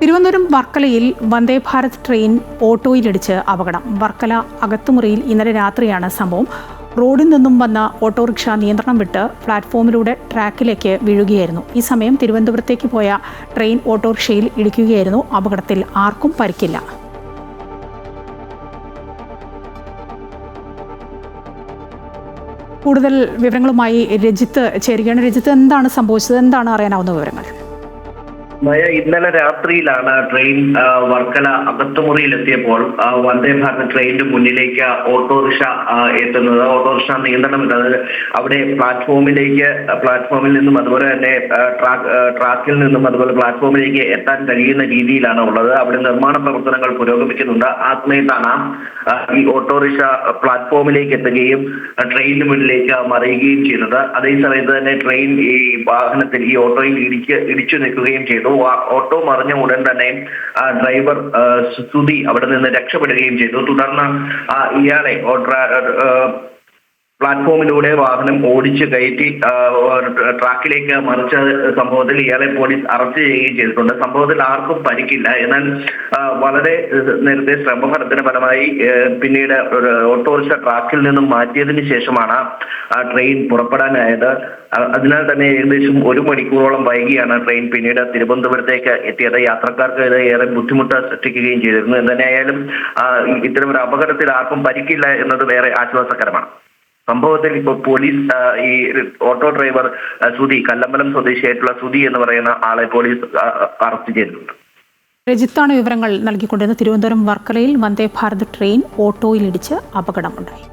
തിരുവനന്തപുരം വർക്കലയിൽ വന്ദേ ഭാരത് ട്രെയിൻ ഓട്ടോയിലിടിച്ച് അപകടം. വർക്കല അകത്തുമുറിയിൽ ഇന്നലെ രാത്രിയാണ് സംഭവം. റോഡിൽ നിന്നും വന്ന ഓട്ടോറിക്ഷ നിയന്ത്രണം വിട്ട് പ്ലാറ്റ്ഫോമിലൂടെ ട്രാക്കിലേക്ക് വീഴുകയായിരുന്നു. ഈ സമയം തിരുവനന്തപുരത്തേക്ക് പോയ ട്രെയിൻ ഓട്ടോറിക്ഷയിൽ ഇടിക്കുകയായിരുന്നു. അപകടത്തിൽ ആർക്കും പരിക്കില്ല. കൂടുതൽ വിവരങ്ങളുമായി രജിത്ത് ചേരുകയാണ്. രജിത്ത്, എന്താണ് സംഭവിച്ചത്? എന്താണ് അറിയാനാവുന്ന വിവരങ്ങൾ? ഇന്നലെ രാത്രിയിലാണ് ട്രെയിൻ വർക്കല അകത്തുമുറിയിലെത്തിയപ്പോൾ വന്ദേ ഭാരത് ട്രെയിനിന്റെ മുന്നിലേക്ക് ഓട്ടോറിക്ഷ എത്തുന്നത്. ഓട്ടോറിക്ഷ നിയന്ത്രണം വിട്ടത് അവിടെ പ്ലാറ്റ്ഫോമിൽ നിന്നും അതുപോലെ തന്നെ ട്രാക്കിൽ നിന്നും അതുപോലെ പ്ലാറ്റ്ഫോമിലേക്ക് എത്താൻ കഴിയുന്ന രീതിയിലാണ് ഉള്ളത്. അവിടെ നിർമ്മാണ പ്രവർത്തനങ്ങൾ പുരോഗമിക്കുന്നുണ്ട്. ആ സമയത്താണ് ഈ ഓട്ടോറിക്ഷ പ്ലാറ്റ്ഫോമിലേക്ക് എത്തുകയും ട്രെയിനിന് മുന്നിലേക്ക് മറിയുകയും ചെയ്തത്. അതേ സമയത്ത് തന്നെ ട്രെയിൻ ഈ വാഹനത്തിൽ ഈ ഓട്ടോയിൽ ഇടിച്ചു നിൽക്കുകയും ചെയ്തു. ഓട്ടോ മറിഞ്ഞ ഉടൻ തന്നെ ഡ്രൈവർ സുധി അവിടെ നിന്ന് രക്ഷപ്പെടുകയും ചെയ്തു. തുടർന്ന് ഇയാളെ പ്ലാറ്റ്ഫോമിലൂടെ വാഹനം ഓടിച്ച് കയറ്റി ട്രാക്കിലേക്ക് മറിച്ച സംഭവത്തിൽ ഇയാളെ പോലീസ് അറസ്റ്റ് ചെയ്യുകയും ചെയ്തിട്ടുണ്ട്. സംഭവത്തിൽ ആർക്കും പരിക്കില്ല. എന്നാൽ വളരെ നേരത്തെ ശ്രമഫലത്തിന് ഫലമായി പിന്നീട് ഓട്ടോറിക്ഷ ട്രാക്കിൽ നിന്നും മാറ്റിയതിന് ശേഷമാണ് ട്രെയിൻ പുറപ്പെടാനായത്. അതിനാൽ തന്നെ ഏകദേശം 1 മണിക്കൂറോളം വൈകിയാണ് ട്രെയിൻ പിന്നീട് തിരുവനന്തപുരത്തേക്ക് എത്തിയത്. യാത്രക്കാർക്ക് ഇത് ഏറെ ബുദ്ധിമുട്ട് സൃഷ്ടിക്കുകയും ചെയ്തിരുന്നു. എന്തുതന്നെയായാലും ഇത്തരമൊരു അപകടത്തിൽ ആർക്കും പരിക്കില്ല എന്നത് വേറെ ആശ്വാസകരമാണ്. സംഭവത്തിൽ ഇപ്പോൾ പോലീസ് ഈ ഓട്ടോ ഡ്രൈവർ സുധി, കല്ലമ്പലം സ്വദേശിയായിട്ടുള്ള സുധി എന്ന് പറയുന്ന ആളെ പോലീസ് അറസ്റ്റ് ചെയ്തിട്ടുണ്ട്. രജിത്താണ് വിവരങ്ങൾ നൽകിക്കൊണ്ടിരുന്നത്. തിരുവനന്തപുരം വർക്കലയിൽ വന്ദേ ഭാരത് ട്രെയിൻ ഓട്ടോയിലിടിച്ച് അപകടമുണ്ടായി.